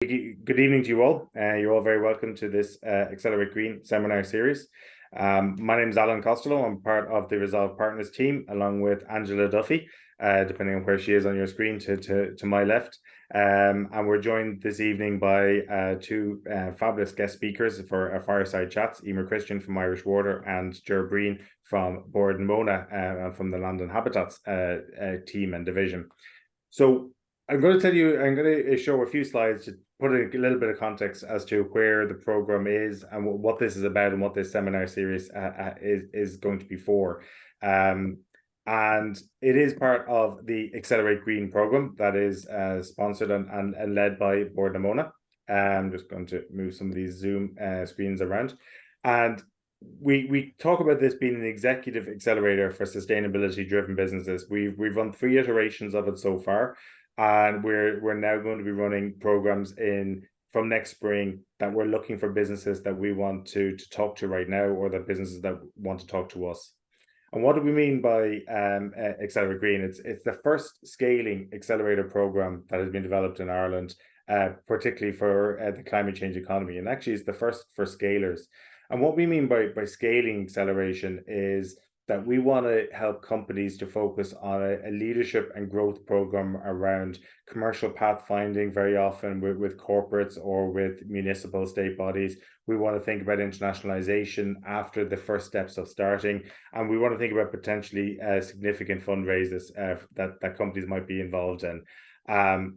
Good evening to you all. You're all very welcome to this Accelerate Green seminar series. My name is Alan Costello. I'm part of the Resolve Partners team, along with Angela Duffy, depending on where she is on your screen, to my left. And we're joined this evening by two fabulous guest speakers for our fireside chats: Eimear Christian from Irish Water and Ger Breen from Bord and Móna from the Land and Habitats team and division. So I'm going to show a few slides to put a little bit of context as to where the program is and what this is about and what this seminar series is going to be for. And it is part of the Accelerate Green program that is sponsored and led by Bord na Móna. I'm just going to move some of these Zoom screens around. And we talk about this being an executive accelerator for sustainability driven businesses. We've run 3 iterations of it so far, and we're now going to be running programs from next spring that we're looking for businesses that we want to talk to right now, or the businesses that want to talk to us. And what do we mean by Accelerate Green? It's the first scaling accelerator program that has been developed in Ireland, particularly for the climate change economy, and actually it's the first for scalers. And what we mean by scaling acceleration is that we want to help companies to focus on a leadership and growth program around commercial pathfinding, very often with corporates or with municipal state bodies. We want to think about internationalization after the first steps of starting, and we want to think about potentially significant fundraisers that companies might be involved in.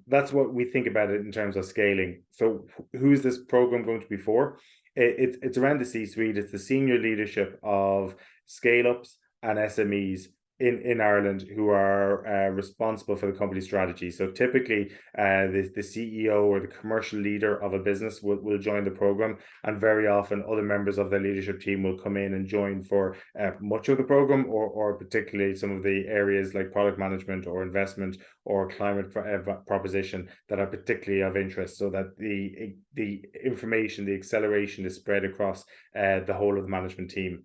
That's what we think about it in terms of scaling. So who is this program going to be for? It's around the C-suite. It's the senior leadership of scale-ups and SMEs in Ireland who are responsible for the company strategy. So typically the CEO or the commercial leader of a business will join the program, and very often other members of their leadership team will come in and join for much of the program, or particularly some of the areas like product management or investment or climate proposition that are particularly of interest, so that the information, the acceleration is spread across the whole of the management team.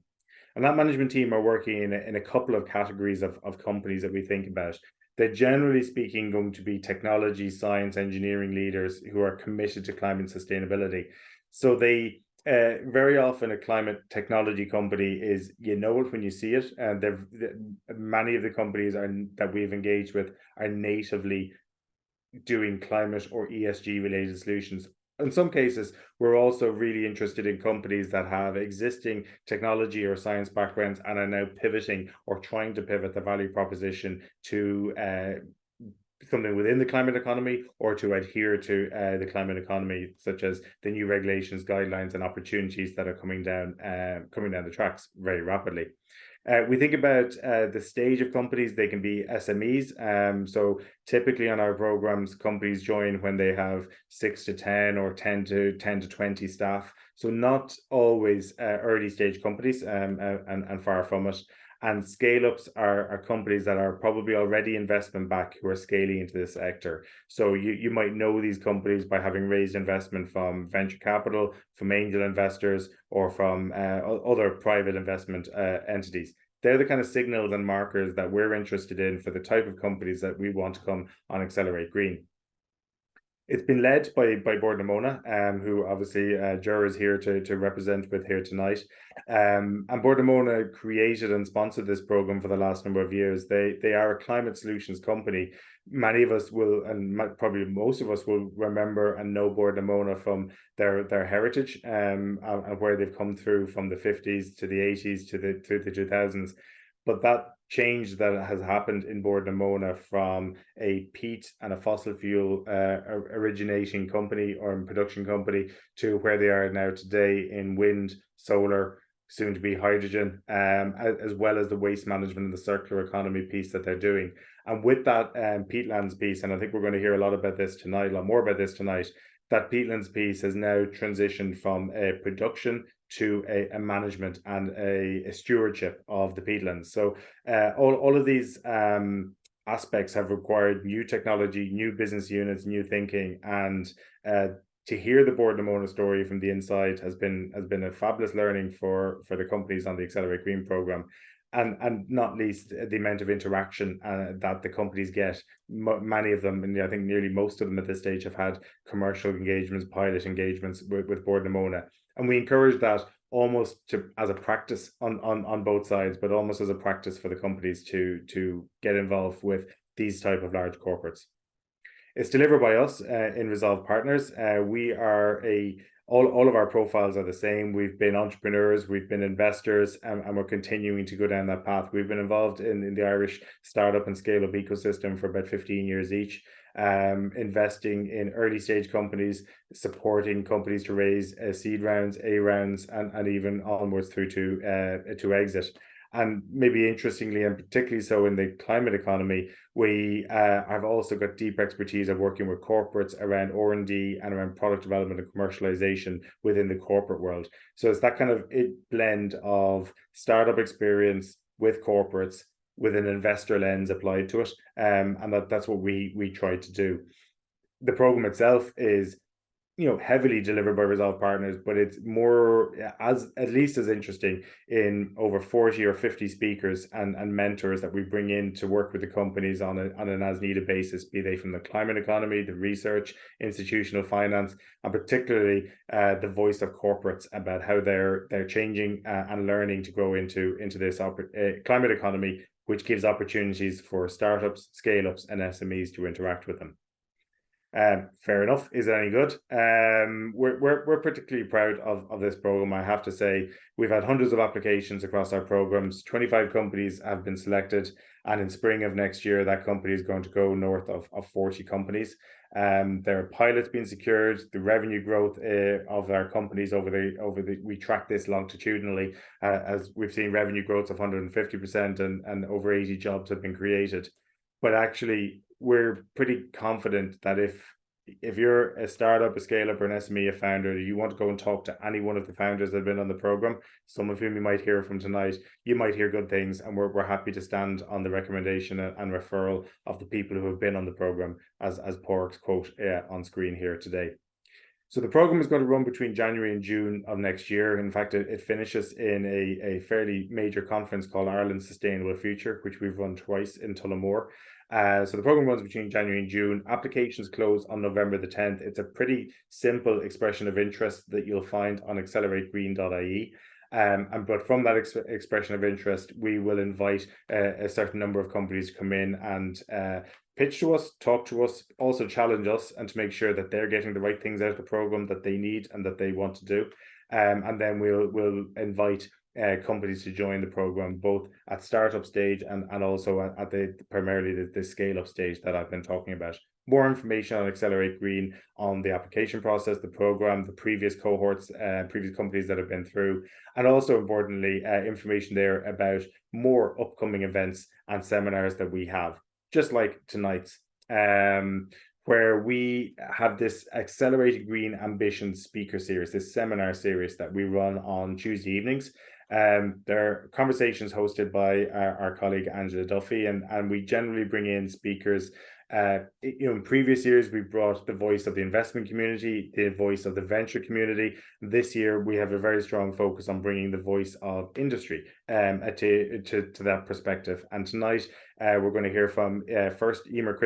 And that management team are working in a couple of categories of companies that we think about. They're generally speaking going to be technology, science, engineering leaders who are committed to climate sustainability. So they very often a climate technology company is, you know it when you see it, and many of the companies that we've engaged with are natively doing climate or ESG related solutions. In some cases, we're also really interested in companies that have existing technology or science backgrounds and are now pivoting or trying to pivot the value proposition to something within the climate economy, or to adhere to the climate economy, such as the new regulations, guidelines, and opportunities that are coming down the tracks very rapidly. We think about the stage of companies. They can be SMEs. So typically on our programs, companies join when they have 6 to 10 or 10 to 20 staff. So not always early stage companies, and far from it. And scale-ups are companies that are probably already investment back who are scaling into this sector. So you might know these companies by having raised investment from venture capital, from angel investors, or from other private investment entities. They're the kind of signals and markers that we're interested in for the type of companies that we want to come on Accelerate Green. It's been led by Bord na Móna, who obviously Ger is here to represent with here tonight. And Bord na Móna created and sponsored this program for the last number of years. They are a climate solutions company. Many of us will, and probably most of us will remember and know Bord na Móna from their heritage, and where they've come through from the 50s to the 80s to the 2000s. But that change that has happened in Bord na Móna from a peat and a fossil fuel originating company or production company to where they are now today in wind, solar, soon to be hydrogen, as well as the waste management and the circular economy piece that they're doing. And with that peatlands piece, and I think we're going to hear a lot more about this tonight, that peatlands piece has now transitioned from a production to a management and a stewardship of the peatlands. So all of these aspects have required new technology, new business units, new thinking, and to hear the Bord na Móna story from the inside has been a fabulous learning for the companies on the Accelerate Green program. and not least the amount of interaction that the companies get. Many of them, and I think nearly most of them at this stage, have had commercial engagements, pilot engagements with Bord na Móna, and we encourage that almost as a practice on both sides, but almost as a practice for the companies to get involved with these type of large corporates. It's delivered by us in Resolve Partners. We are all of our profiles are the same. We've been entrepreneurs, we've been investors, and we're continuing to go down that path. We've been involved in the Irish startup and scale-up ecosystem for about 15 years each, investing in early stage companies, supporting companies to raise seed rounds, A rounds, and even onwards through to exit. And maybe interestingly, and particularly so in the climate economy, we have also got deep expertise of working with corporates around R&D and around product development and commercialization within the corporate world. So it's that kind of blend of startup experience with corporates with an investor lens applied to it. And that's what we try to do. The program itself is heavily delivered by Resolve Partners, but it's more at least as interesting in over 40 or 50 speakers and mentors that we bring in to work with the companies on an as needed basis, be they from the climate economy, the research, institutional finance, and particularly the voice of corporates about how they're changing and learning to grow into this climate economy, which gives opportunities for startups, scale-ups, and SMEs to interact with them. Fair enough. Is it any good? We're particularly proud of this program. I have to say, we've had hundreds of applications across our programs. 25 companies have been selected, and in spring of next year, that company is going to go north of 40 companies. There are pilots being secured. The revenue growth of our companies we track this longitudinally, as we've seen revenue growth of 150% and over 80 jobs have been created. But actually, we're pretty confident that if you're a startup, a scale-up, or an SME, a founder, you want to go and talk to any one of the founders that have been on the program, some of whom you might hear from tonight, you might hear good things, and we're happy to stand on the recommendation and referral of the people who have been on the program, as Pádraig's quote on screen here today. So the program is going to run between January and June of next year. In fact, it finishes in a fairly major conference called Ireland's Sustainable Future, which we've run twice in Tullamore. So the program runs between January and June. Applications close on November the 10th. It's a pretty simple expression of interest that you'll find on accelerategreen.ie. But from that expression of interest, we will invite a certain number of companies to come in and pitch to us, talk to us, also challenge us, and to make sure that they're getting the right things out of the program that they need and that they want to do. And then we'll invite companies to join the program, both at startup stage and also at primarily the scale-up stage that I've been talking about. More information on Accelerate Green on the application process, the program, the previous cohorts, previous companies that have been through, and also importantly, information there about more upcoming events and seminars that we have, just like tonight's, where we have this Accelerated Green Ambition speaker series, this seminar series that we run on Tuesday evenings. There are conversations hosted by our colleague Angela Duffy, and we generally bring in speakers. In previous years, we brought the voice of the investment community, the voice of the venture community. This year, we have a very strong focus on bringing the voice of industry to that perspective. And tonight, we're going to hear from first Eimear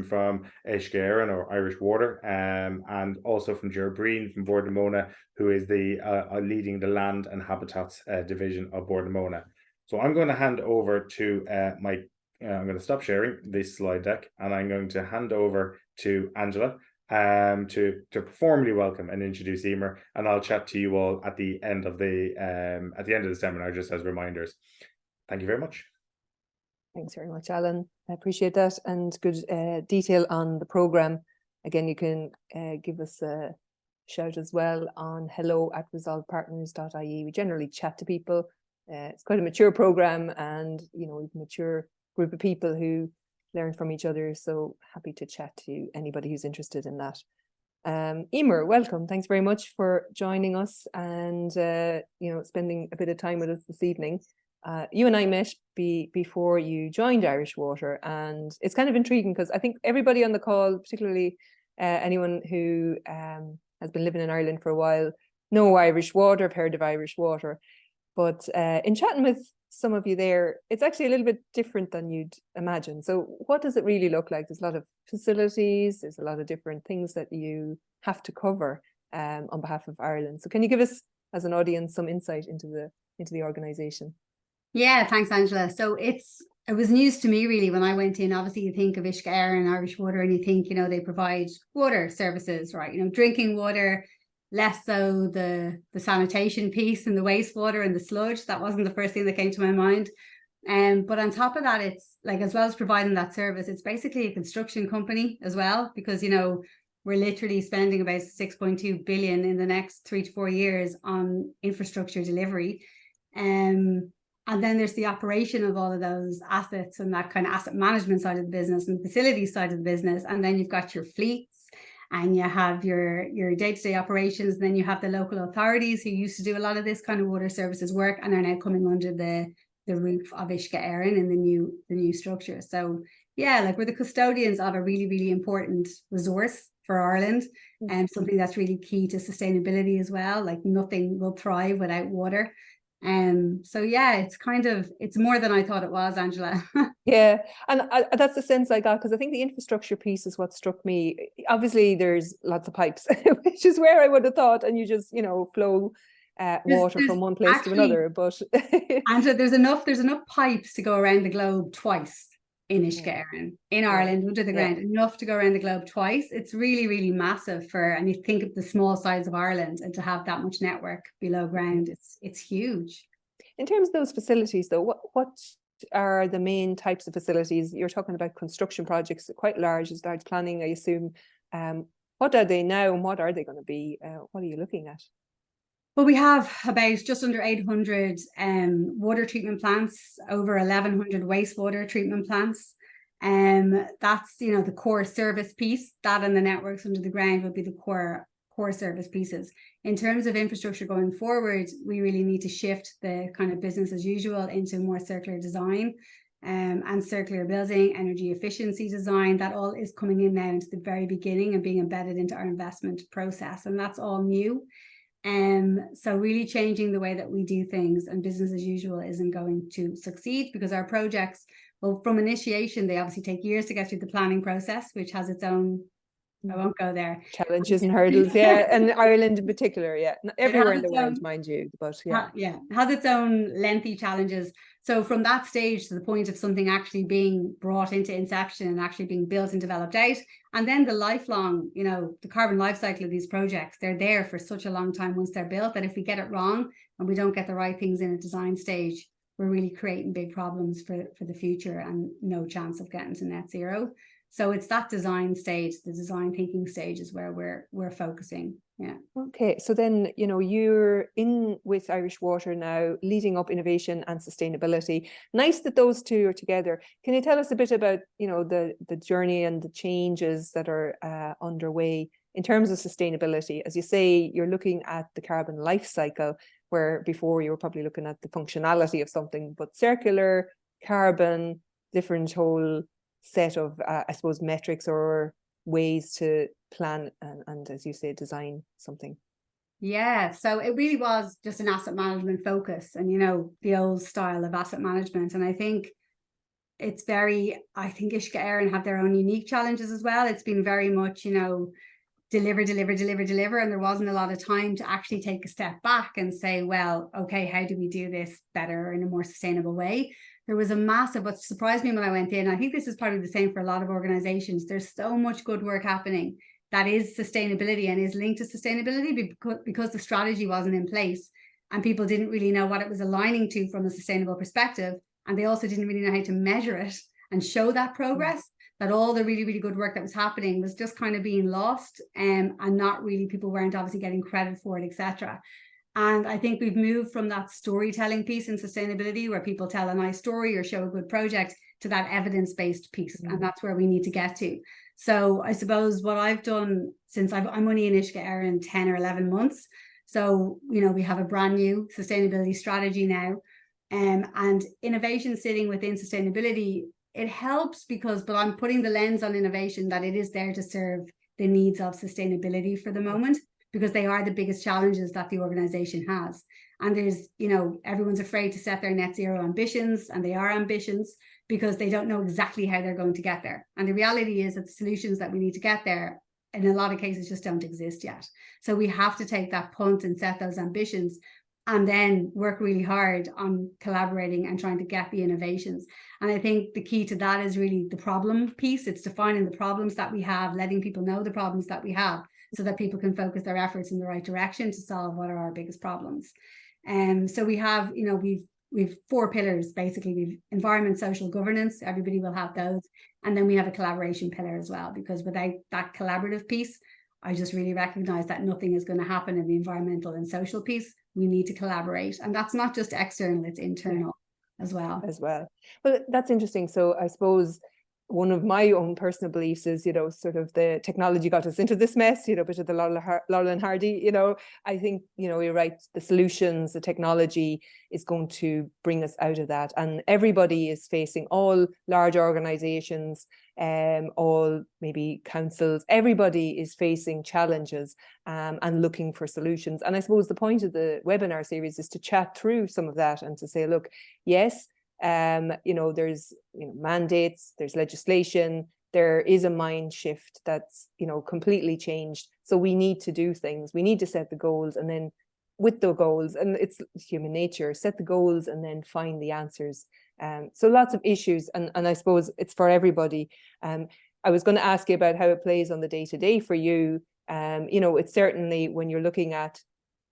from Uisce or Irish Water, and also from Ger Breen from Bord na Móna, who is leading the land and habitats division of Bord na Móna. So I'm going to hand over to I'm going to stop sharing this slide deck, and I'm going to hand over to Angela to formally welcome and introduce Eimear, and I'll chat to you all at the end of the seminar, just as reminders. Thank you very much. Thanks very much, Alan. I appreciate that, and good detail on the program. Again, you can give us a shout as well on hello@resolvepartners.ie. We generally chat to people. It's quite a mature program, and we've a mature group of people who learn from each other, so happy to chat to anybody who's interested in that. Eimear, welcome. Thanks very much for joining us and spending a bit of time with us this evening. You and I met before you joined Irish Water, and it's kind of intriguing because I think everybody on the call, particularly anyone who has been living in Ireland for a while, know Irish Water, have heard of Irish Water. But in chatting with some of you there, it's actually a little bit different than you'd imagine. So what does it really look like? There's a lot of facilities, there's a lot of different things that you have to cover on behalf of Ireland. So can you give us, as an audience, some insight into the organisation? Yeah, thanks, Angela. So it was news to me really when I went in. Obviously, you think of Uisce and Irish Water, and you think, they provide water services, right? Drinking water, less so the sanitation piece and the wastewater and the sludge. That wasn't the first thing that came to my mind. But on top of that, it's like, as well as providing that service, it's basically a construction company as well, because, we're literally spending about 6.2 billion in the next 3 to 4 years on infrastructure delivery. And then there's the operation of all of those assets and that kind of asset management side of the business and facilities side of the business. And then you've got your fleets and you have your day-to-day operations. And then you have the local authorities who used to do a lot of this kind of water services work and are now coming under the roof of Éireann in the new structure. So yeah, like, we're the custodians of a really, really important resource for Ireland, and something that's really key to sustainability as well. Like, nothing will thrive without water. So yeah, it's more than I thought it was, Angela. Yeah, and that's the sense I got, because I think the infrastructure piece is what struck me. Obviously, there's lots of pipes, which is where I would have thought, and you just flow water from one place to another. But Angela, there's enough pipes to go around the globe twice in Uisce in Ireland, under the ground, enough to go around the globe twice. It's really, really massive and you think of the small size of Ireland, and to have that much network below ground, it's huge. In terms of those facilities though, what are the main types of facilities? You're talking about construction projects, quite large planning, I assume. What are they now and what are they going to be? What are you looking at? Well, we have about just under 800 water treatment plants, over 1,100 wastewater treatment plants. That's, the core service piece. That and the networks under the ground would be the core service pieces. In terms of infrastructure going forward, we really need to shift the kind of business as usual into more circular design and circular building, energy efficiency design. That all is coming in now into the very beginning and being embedded into our investment process. And that's all new. So really changing the way that we do things, and business as usual isn't going to succeed, because our projects, well, from initiation, they obviously take years to get through the planning process, which has its own, I won't go there, challenges and hurdles. Yeah, and Ireland in particular. Yeah, everywhere in the world, mind you, but yeah, it has its own lengthy challenges. So from that stage to the point of something actually being brought into inception and actually being built and developed out, and then the lifelong, the carbon life cycle of these projects, they're there for such a long time once they're built, that if we get it wrong and we don't get the right things in a design stage, we're really creating big problems for the future and no chance of getting to net zero. So it's that design stage, the design thinking stage, is where we're focusing. Yeah. Okay. So then, you're in with Irish Water now, leading up innovation and sustainability. Nice that those two are together. Can you tell us a bit about, the journey and the changes that are underway in terms of sustainability? As you say, you're looking at the carbon life cycle, where before you were probably looking at the functionality of something, but circular, carbon, different whole set of, I suppose, metrics or ways to plan and as you say, design something. Yeah, so it really was just an asset management focus, and the old style of asset management. And I think Uisce Éireann have their own unique challenges as well. It's been very much deliver, and there wasn't a lot of time to actually take a step back and say, well, okay, how do we do this better in a more sustainable way? There was what surprised me when I went in, I think this is probably the same for a lot of organizations, there's so much good work happening that is sustainability and is linked to sustainability, because the strategy wasn't in place and people didn't really know what it was aligning to from a sustainable perspective. And they also didn't really know how to measure it and show that progress, that all the really, really good work that was happening was just kind of being lost, and not really, people weren't obviously getting credit for it, etc. And I think we've moved from that storytelling piece in sustainability, where people tell a nice story or show a good project, to that evidence-based piece. And that's where we need to get to. So I suppose what I've done since I'm only in Uisce Éireann 10 or 11 months. So, we have a brand new sustainability strategy now, and innovation sitting within sustainability. It helps but I'm putting the lens on innovation, that it is there to serve the needs of sustainability for the moment, because they are the biggest challenges that the organization has. And there's, you know, everyone's afraid to set their net zero ambitions, and they are ambitions because they don't know exactly how they're going to get there. And the reality is that the solutions that we need to get there in a lot of cases just don't exist yet. So we have to take that punt and set those ambitions, and then work really hard on collaborating and trying to get the innovations. And I think the key to that is really the problem piece. It's defining the problems that we have, letting people know the problems that we have, so that people can focus their efforts in the right direction to solve what are our biggest problems. And so we have, you know, we've 4 pillars, basically. We've environment, social, governance. Everybody will have those. And then we have a collaboration pillar as well, because without that collaborative piece, I just really recognize that nothing is going to happen in the environmental and social piece. We need to collaborate. And that's not just external, it's internal as well. Well, that's interesting. So I suppose one of my own personal beliefs is, you know, sort of the technology got us into this mess, you know, bit of the Laurel and Hardy, you know. I think, you know, you're right, the solutions, the technology is going to bring us out of that. And everybody is facing, all large organizations, all maybe councils, everybody is facing challenges and looking for solutions. And I suppose the point of the webinar series is to chat through some of that and to say, look, yes, you know, there's, you know, mandates, there's legislation, there is a mind shift that's, you know, completely changed. So we need to do things, we need to set the goals, and then with the goals, and it's human nature, set the goals and then find the answers. So lots of issues, and I suppose it's for everybody. I was going to ask you about how it plays on the day-to-day for you. You know, it's certainly when you're looking at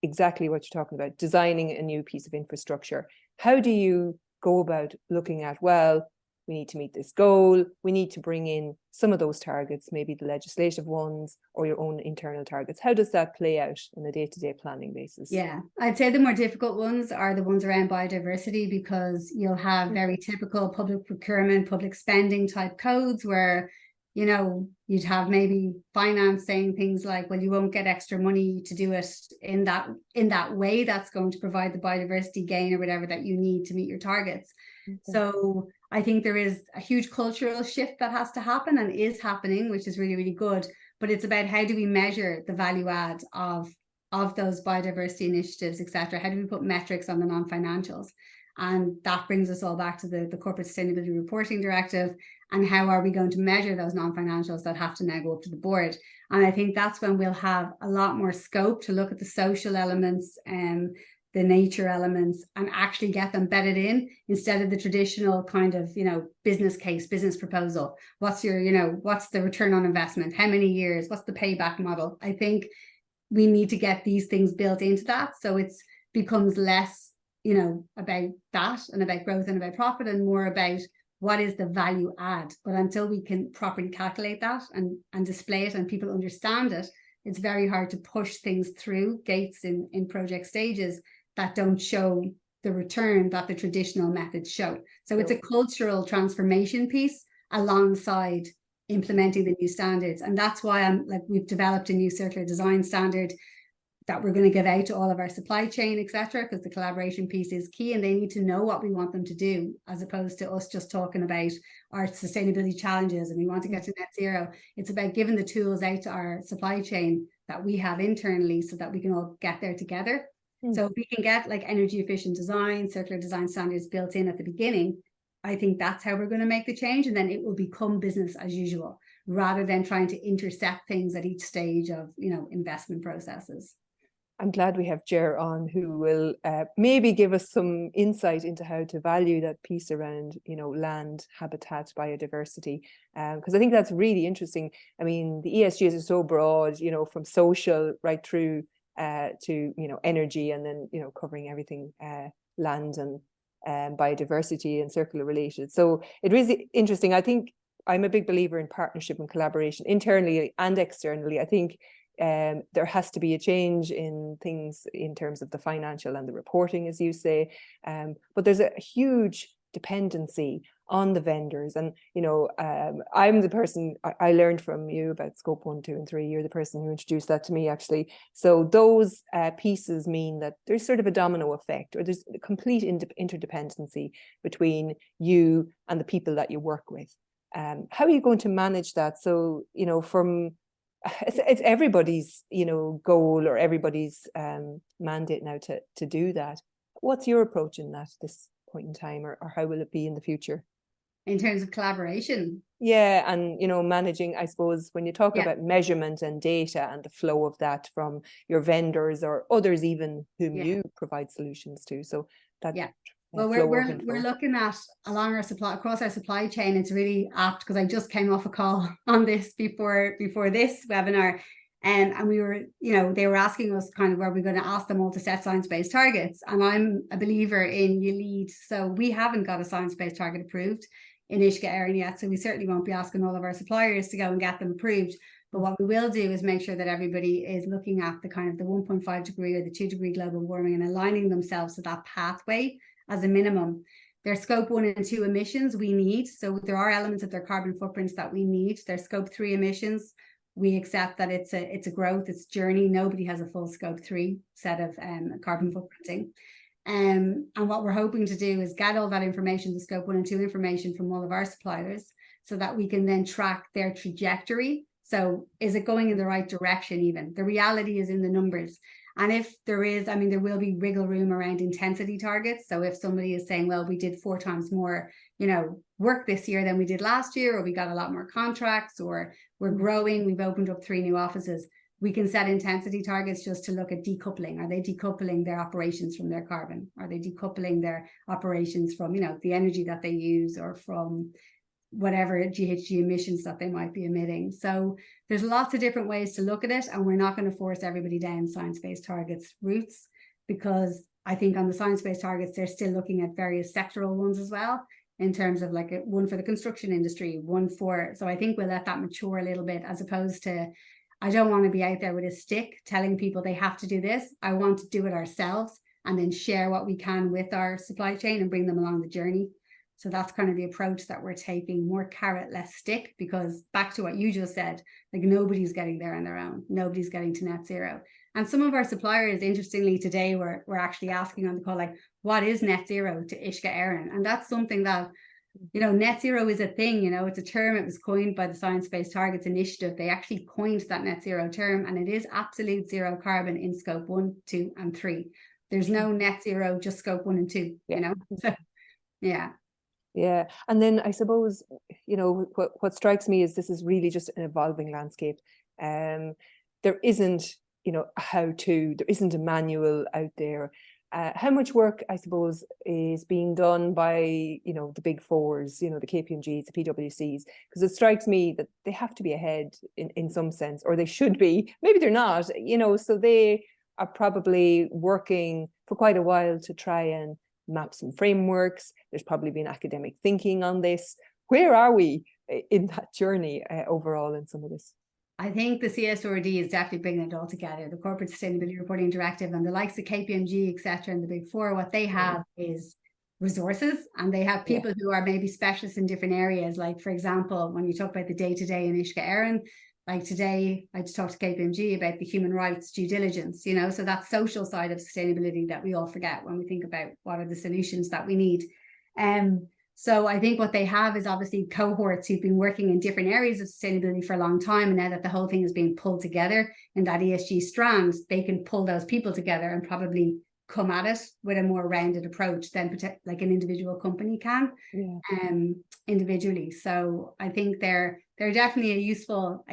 exactly what you're talking about, designing a new piece of infrastructure, how do you go about looking at, well, we need to meet this goal, we need to bring in some of those targets, maybe the legislative ones or your own internal targets? How does that play out on a day-to-day planning basis? Yeah, I'd say the more difficult ones are the ones around biodiversity, because you'll have very typical public procurement, public spending type codes where, you know, you'd have maybe finance saying things like, well, you won't get extra money to do it in that way that's going to provide the biodiversity gain or whatever that you need to meet your targets. Okay. So I think there is a huge cultural shift that has to happen and is happening, which is really, really good. But it's about, how do we measure the value add of those biodiversity initiatives, etc.? How do we put metrics on the non-financials? And that brings us all back to the Corporate Sustainability Reporting Directive. And how are we going to measure those non-financials that have to now go up to the board? And I think that's when we'll have a lot more scope to look at the social elements and the nature elements, and actually get them bedded in, instead of the traditional kind of, you know, business case, business proposal. What's your, you know, what's the return on investment? How many years? What's the payback model? I think we need to get these things built into that, so it's becomes less, you know, about that and about growth and about profit, and more about what is the value add. But until we can properly calculate that and display it and people understand it, it's very hard to push things through gates in project stages that don't show the return that the traditional methods show. So it's a cultural transformation piece alongside implementing the new standards. And that's why we've developed a new circular design standard that we're going to give out to all of our supply chain, etc., because the collaboration piece is key, and they need to know what we want them to do, as opposed to us just talking about our sustainability challenges and we want to get to net zero. It's about giving the tools out to our supply chain that we have internally, so that we can all get there together. So if we can get like energy efficient design, circular design standards built in at the beginning, I think that's how we're going to make the change, and then it will become business as usual, rather than trying to intercept things at each stage of, you know, investment processes. I'm glad we have Ger on, who will maybe give us some insight into how to value that piece around, you know, land, habitat, biodiversity, because I think that's really interesting. I mean, the ESGs are so broad, you know, from social right through to, you know, energy, and then, you know, covering everything, land and biodiversity and circular related. So it really interesting. I think I'm a big believer in partnership and collaboration internally and externally. I think there has to be a change in things in terms of the financial and the reporting, as you say, but there's a huge dependency on the vendors. And, you know, I'm the person, I learned from you about scope 1, 2 and 3. You're the person who introduced that to me, actually. So those pieces mean that there's sort of a domino effect, or there's a complete interdependency between you and the people that you work with. How are you going to manage that? So, you know, from it's everybody's, goal or everybody's mandate now to do that. What's your approach in that at this point in time, or how will it be in the future? In terms of collaboration? Yeah, and managing, I suppose, when you talk about measurement and data and the flow of that from your vendors or others even whom you provide solutions to. So that well, we're looking at across our supply chain. It's really apt because I just came off a call on this before this webinar. And we were, they were asking us kind of, were we going to ask them all to set science-based targets? And I'm a believer in you lead. So we haven't got a science-based target approved in Uisce, Éireann yet. So we certainly won't be asking all of our suppliers to go and get them approved. But what we will do is make sure that everybody is looking at the kind of the 1.5 degree or the 2 degree global warming and aligning themselves to that pathway as a minimum. Their scope 1 and 2 emissions we need. So there are elements of their carbon footprints that we need. Their scope 3 emissions, we accept that it's a growth, it's a journey. Nobody has a full scope 3 set of carbon footprinting. And what we're hoping to do is get all that information, the scope 1 and 2 information from all of our suppliers, so that we can then track their trajectory. So is it going in the right direction even? The reality is in the numbers. And if there is, there will be wiggle room around intensity targets. So if somebody is saying, well, we did 4 times more, work this year than we did last year, or we got a lot more contracts, or we're growing, we've opened up 3 new offices, we can set intensity targets just to look at decoupling. Are they decoupling their operations from their carbon? Are they decoupling their operations from, the energy that they use, or from whatever GHG emissions that they might be emitting? So there's lots of different ways to look at it, and we're not going to force everybody down science-based targets routes, because I think on the science-based targets, they're still looking at various sectoral ones as well, in terms of like one for the construction industry, so I think we'll let that mature a little bit, as opposed to, I don't want to be out there with a stick telling people they have to do this. I want to do it ourselves and then share what we can with our supply chain and bring them along the journey. So that's kind of the approach that we're taking, more carrot, less stick, because back to what you just said, like nobody's getting there on their own. Nobody's getting to net zero. And some of our suppliers, interestingly, today we're actually asking on the call, like, what is net zero to Uisce, Éireann? And that's something that, net zero is a thing, it's a term. It was coined by the Science Based Targets Initiative. They actually coined that net zero term, and it is absolute zero carbon in scope 1, 2, and 3. There's no net zero, just scope 1 and 2, So, yeah. Yeah. And then I suppose, what strikes me is this is really just an evolving landscape. There isn't, a how-to, there isn't a manual out there. How much work, I suppose, is being done by, the big fours, the KPMGs, the PwCs? Because it strikes me that they have to be ahead in some sense, or they should be. Maybe they're not, so they are probably working for quite a while to try and map some frameworks. There's probably been academic thinking on this. Where are we in that journey overall in some of this? I think the CSRD is definitely bringing it all together. The Corporate Sustainability Reporting Directive and the likes of KPMG, etc., and the Big Four, what they have is resources, and they have people who are maybe specialists in different areas. Like, for example, when you talk about the day-to-day in Uisce, Éireann, like today, I just talked to KPMG about the human rights due diligence, so that social side of sustainability that we all forget when we think about what are the solutions that we need. So I think what they have is obviously cohorts who've been working in different areas of sustainability for a long time, and now that the whole thing is being pulled together in that ESG strand, they can pull those people together and probably come at it with a more rounded approach than like an individual company can individually. So I think they're definitely a useful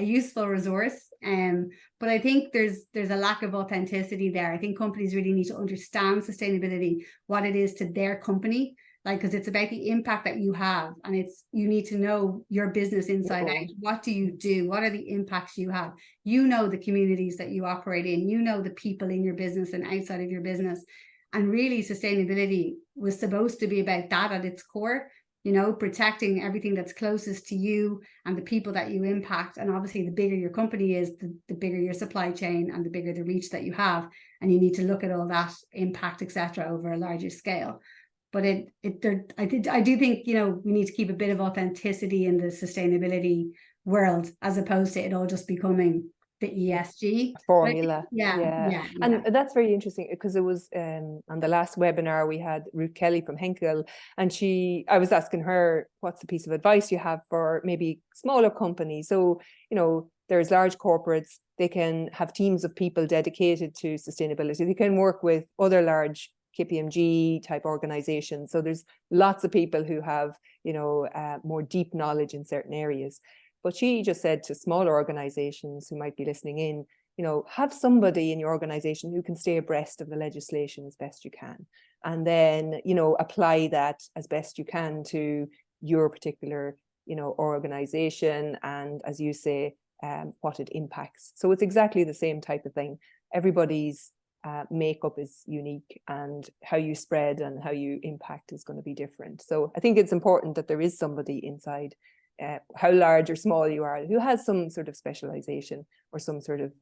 resource. But I think there's a lack of authenticity there. I think companies really need to understand sustainability, what it is to their company, because it's about the impact that you have, and you need to know your business inside out. What do you do? What are the impacts you have? The communities that you operate in, the people in your business and outside of your business. And really, sustainability was supposed to be about that at its core, protecting everything that's closest to you and the people that you impact. And obviously, the bigger your company is, the bigger your supply chain and the bigger the reach that you have. And you need to look at all that impact, etc., over a larger scale. But I do think, we need to keep a bit of authenticity in the sustainability world, as opposed to it all just becoming the ESG formula. Yeah. And that's very interesting, because it was on the last webinar we had Ruth Kelly from Henkel, and I was asking her, what's the piece of advice you have for maybe smaller companies? So, there's large corporates, they can have teams of people dedicated to sustainability. They can work with other large KPMG type organizations. So there's lots of people who have, more deep knowledge in certain areas. But she just said to smaller organizations who might be listening in, have somebody in your organization who can stay abreast of the legislation as best you can. And then, apply that as best you can to your particular, organization. And as you say, what it impacts. So it's exactly the same type of thing. Everybody's makeup is unique, and how you spread and how you impact is going to be different. So I think it's important that there is somebody inside, how large or small you are, who has some sort of specialization or some sort of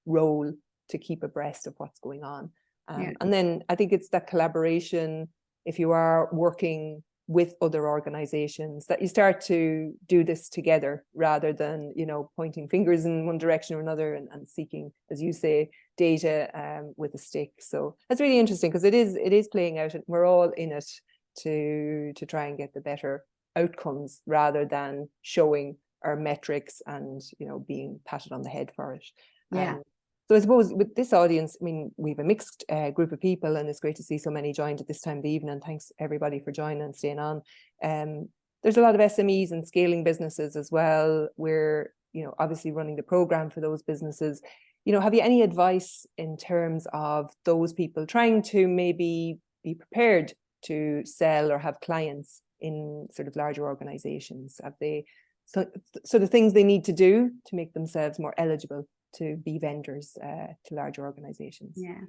role to keep abreast of what's going on. And then I think it's that collaboration, if you are working with other organizations, that you start to do this together rather than, pointing fingers in one direction or another and seeking, as you say, data with a stick. So that's really interesting, because it is playing out, and we're all in it to try and get the better outcomes rather than showing our metrics and, being patted on the head for it. So I suppose with this audience, we have a mixed group of people, and it's great to see so many joined at this time of the evening. Thanks everybody for joining and staying on. There's a lot of SMEs and scaling businesses as well. We're, obviously running the program for those businesses. Have you any advice in terms of those people trying to maybe be prepared to sell or have clients in sort of larger organizations? Have they sort of things they need to do to make themselves more eligible to be vendors to larger organizations? Yeah.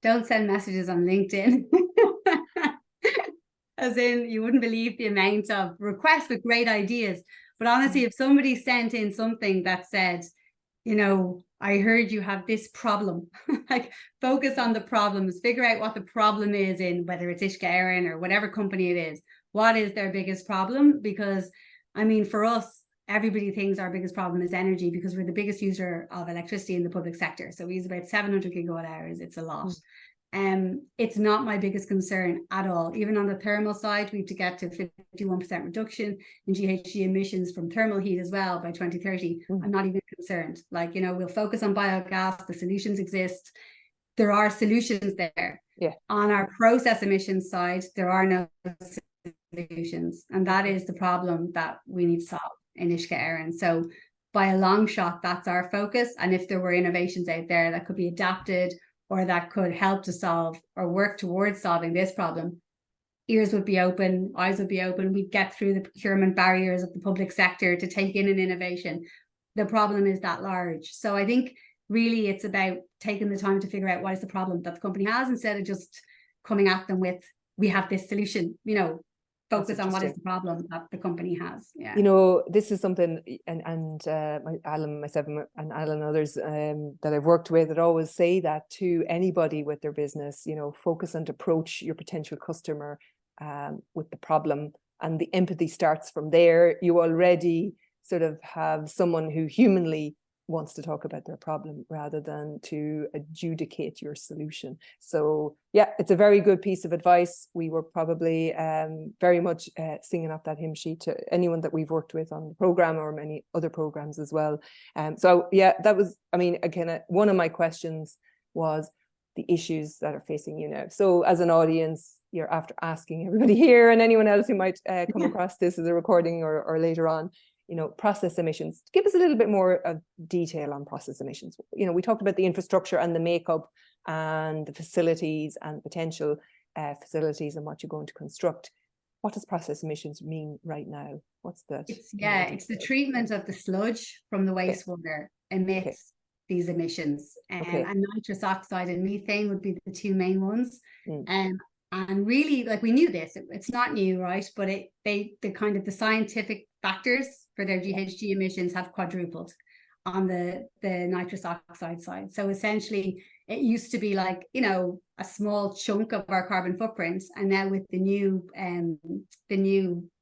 Don't send messages on LinkedIn. As in, you wouldn't believe the amount of requests with great ideas. But honestly, if somebody sent in something that said, I heard you have this problem, like focus on the problems, figure out what the problem is in, whether it's Uisce Éireann or whatever company it is, what is their biggest problem? Because for us, everybody thinks our biggest problem is energy, because we're the biggest user of electricity in the public sector. So we use about 700 gigawatt hours. It's a lot. It's not my biggest concern at all. Even on the thermal side, we have to get to 51% reduction in GHG emissions from thermal heat as well by 2030. I'm not even concerned. We'll focus on biogas. The solutions exist. There are solutions there. On our process emissions side, there are no solutions. And that is the problem that we need to solve in Uisce Éireann. So by a long shot, that's our focus. And if there were innovations out there that could be adapted or that could help to solve or work towards solving this problem, ears would be open, eyes would be open. We'd get through the procurement barriers of the public sector to take in an innovation. The problem is that large. So I think really it's about taking the time to figure out what is the problem that the company has, instead of just coming at them with, we have this solution, focus on what is the problem that the company has. This is something, and Alan, myself and Alan and others that I've worked with, that always say that to anybody with their business, focus and approach your potential customer with the problem, and the empathy starts from there. You already sort of have someone who humanly wants to talk about their problem rather than to adjudicate your solution. So it's a very good piece of advice. We were probably very much singing off that hymn sheet to anyone that we've worked with on the program or many other programs as well. That was, again, one of my questions was the issues that are facing you now. So as an audience, you're after asking everybody here and anyone else who might come across this as a recording or later on, process emissions. Give us a little bit more of detail on process emissions. We talked about the infrastructure and the makeup and the facilities and potential facilities and what you're going to construct. What does process emissions mean right now? What's that? It's the treatment of the sludge from the wastewater emits these emissions. And nitrous oxide and methane would be the two main ones. And really, we knew this, it's not new, right? But the scientific factors for their GHG emissions have quadrupled on the nitrous oxide side. So essentially, it used to be a small chunk of our carbon footprint, and now with the new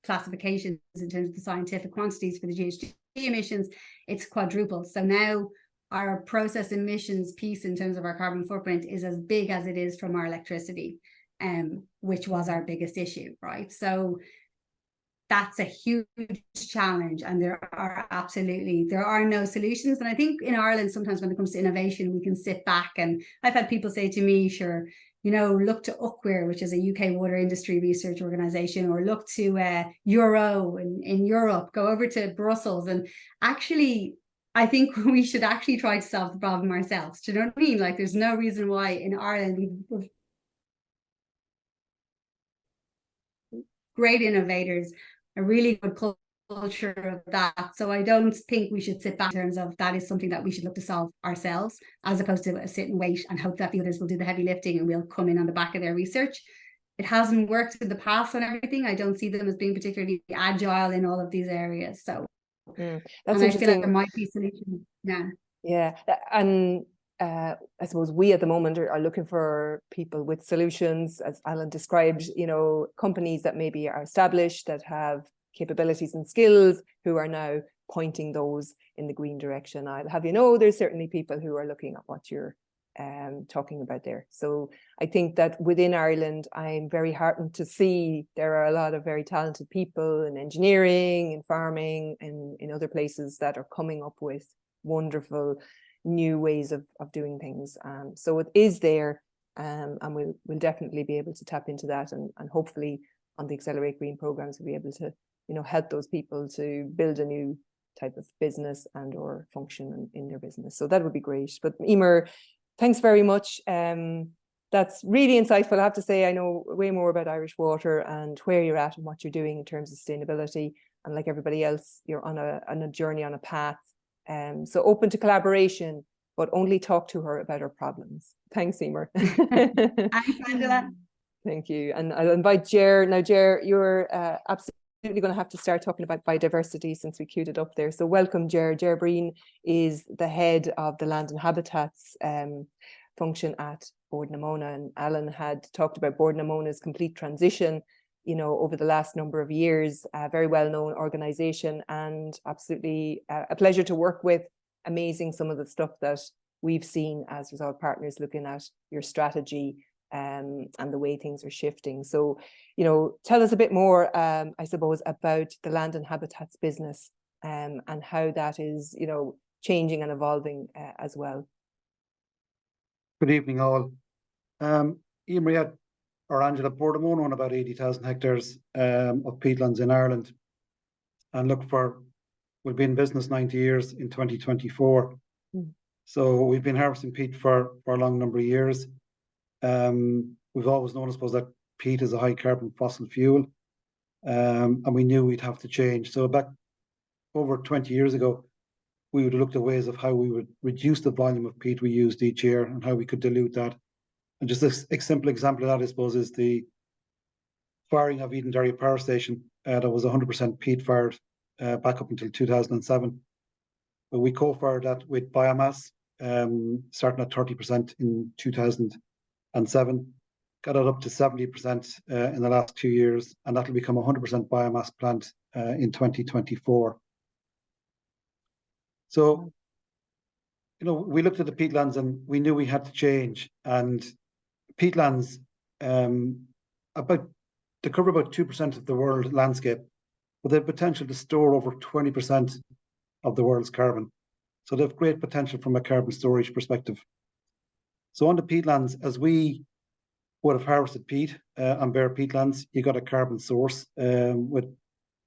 classifications in terms of the scientific quantities for the GHG emissions, it's quadrupled. So now our process emissions piece in terms of our carbon footprint is as big as it is from our electricity, which was our biggest issue, right? So that's a huge challenge, and there are no solutions. And I think in Ireland, sometimes when it comes to innovation, we can sit back, and I've had people say to me, sure, you know, look to Uisce, which is a UK water industry research organisation, or look to Euro in Europe, go over to Brussels. And actually, I think we should actually try to solve the problem ourselves. Do you know what I mean? Like, there's no reason why in Ireland we've great innovators, a really good culture of that. So I don't think we should sit back in terms of that is something that we should look to solve ourselves, as opposed to sit and wait and hope that the others will do the heavy lifting and we'll come in on the back of their research. It hasn't worked in the past on everything. I don't see them as being particularly agile in all of these areas. So that's and interesting. I feel like there might be solutions. Yeah, and I suppose we at the moment are looking for people with solutions, as Alan described, you know, companies that maybe are established, that have capabilities and skills, who are now pointing those in the green direction. I'll have you know, there's certainly people who are looking at what you're talking about there. So I think that within Ireland, I'm very heartened to see there are a lot of very talented people in engineering, in farming, and in other places that are coming up with wonderful new ways of doing things. So it is there, and we'll definitely be able to tap into that, and hopefully on the Accelerate Green programs we'll be able to, you know, help those people to build a new type of business and or function in their business. So that would be great. But Eimear, thanks very much. That's really insightful. I have to say, I know way more about Irish Water and where you're at and what you're doing in terms of sustainability. And like everybody else, you're on a journey, on a path. So open to collaboration, but only talk to her about her problems. Thanks, Eimear. Thanks, Angela. Thank you. And I'll invite Ger. Now, Ger, you're absolutely going to have to start talking about biodiversity since we queued it up there. So welcome, Ger. Ger Breen is the head of the Land and Habitats function at Móna. And Alan had talked about Móna's complete transition, you know, over the last number of years, a very well-known organization, and absolutely a pleasure to work with. Amazing some of the stuff that we've seen as Resolve Partners, looking at your strategy and the way things are shifting. So, you know, tell us a bit more, I suppose, about the Land and Habitats business and how that is, you know, changing and evolving as well. Good evening, all. Eimear or Angela, Móna own about 80,000 hectares of peatlands in Ireland, and we'll be in business 90 years in 2024. So we've been harvesting peat for a long number of years. We've always known, I suppose, that peat is a high carbon fossil fuel, and we knew we'd have to change. So back over 20 years ago, we would have looked at ways of how we would reduce the volume of peat we used each year and how we could dilute that. And just a simple example of that, I suppose, is the firing of Eden Dairy Power Station that was 100% peat fired back up until 2007. But we co-fired that with biomass, starting at 30% in 2007, got it up to 70% in the last 2 years, and that'll become a 100% biomass plant in 2024. So, you know, we looked at the peatlands and we knew we had to change. And peatlands, they cover about 2% of the world landscape, but they have potential to store over 20% of the world's carbon. So they have great potential from a carbon storage perspective. So on the peatlands, as we would have harvested peat on bare peatlands, you got a carbon source. With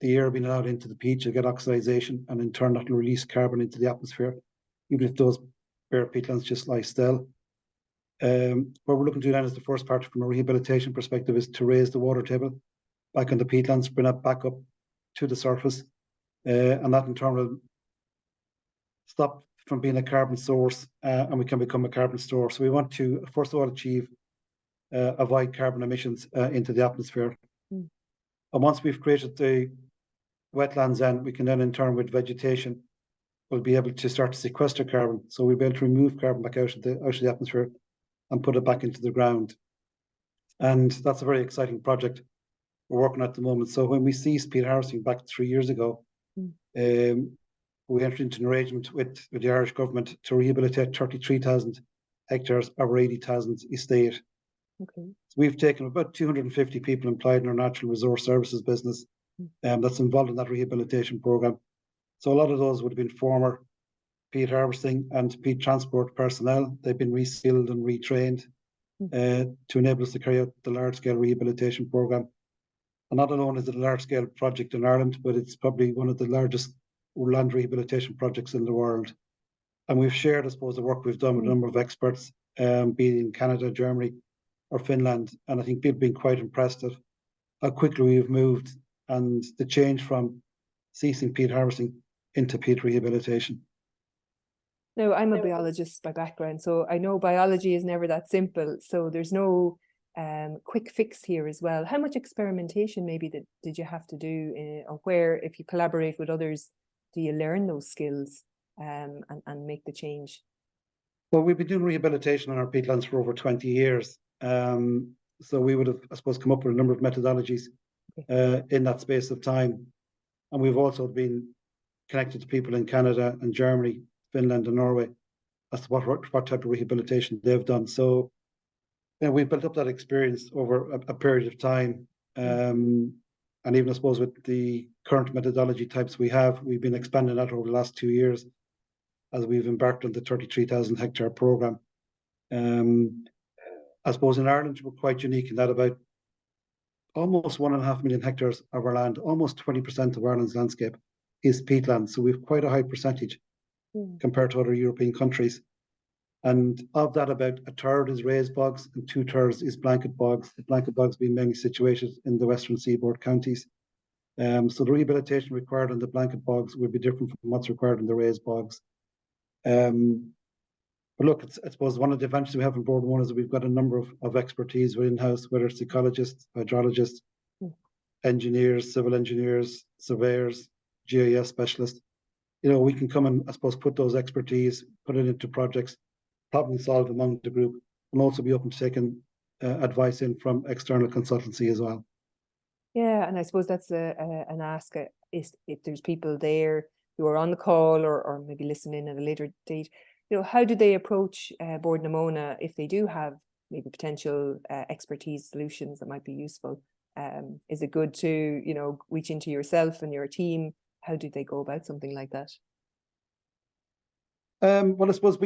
the air being allowed into the peat, you get oxidization, and in turn that will release carbon into the atmosphere, even if those bare peatlands just lie still. What we're looking to do then is the first part from a rehabilitation perspective is to raise the water table back on the peatlands, bring it back up to the surface, and that in turn will stop from being a carbon source, and we can become a carbon store. So we want to first of all avoid carbon emissions into the atmosphere. And once we've created the wetlands, then we can then in turn with vegetation, we'll be able to start to sequester carbon. So we'll be able to remove carbon back out of the atmosphere and put it back into the ground. And that's a very exciting project we're working at the moment. So when we ceased peat harvesting back 3 years ago, we're we entered into an arrangement with the Irish government to rehabilitate 33,000 hectares of our 80,000 estate. Okay. So we've taken about 250 people employed in our natural resource services business that's involved in that rehabilitation program. So a lot of those would have been former peat harvesting and peat transport personnel. They've been reskilled and retrained to enable us to carry out the large-scale rehabilitation program. And not alone is it a large-scale project in Ireland, but it's probably one of the largest land rehabilitation projects in the world. And we've shared, I suppose, the work we've done with a number of experts, be it in Canada, Germany, or Finland. And I think people have been quite impressed at how quickly we've moved and the change from ceasing peat harvesting into peat rehabilitation. Now, I'm a biologist by background, so I know biology is never that simple. So there's no quick fix here as well. How much experimentation maybe did you have to do, or where, if you collaborate with others, do you learn those skills and make the change? Well, we've been doing rehabilitation on our peatlands for over 20 years. So we would have, I suppose, come up with a number of methodologies in that space of time. And we've also been connected to people in Canada and Germany, Finland and Norway as to what type of rehabilitation they've done. So we've built up that experience over a period of time. And even, I suppose, with the current methodology types we've been expanding that over the last 2 years as we've embarked on the 33,000 hectare programme. I suppose in Ireland, we're quite unique in that about almost 1.5 million hectares of our land, almost 20% of Ireland's landscape is peatland. So we've quite a high percentage compared to other European countries. And of that, about a third is raised bogs and 2/3 is blanket bogs. The blanket bogs being mainly situated in the western seaboard counties. So the rehabilitation required on the blanket bogs would be different from what's required in the raised bogs. But look, I suppose one of the advantages we have on board one is that we've got a number of expertise within house, whether it's ecologists, hydrologists, engineers, civil engineers, surveyors, GIS specialists. We can come and, I suppose, put those expertise, put it into projects, problem solve among the group, and also be open to taking advice in from external consultancy as well. Yeah, and I suppose that's an ask, is if there's people there who are on the call or maybe listening at a later date, how do they approach Bord na Móna if they do have maybe potential expertise solutions that might be useful? Is it good to, reach into yourself and your team? How do they go about something like that? Well, I suppose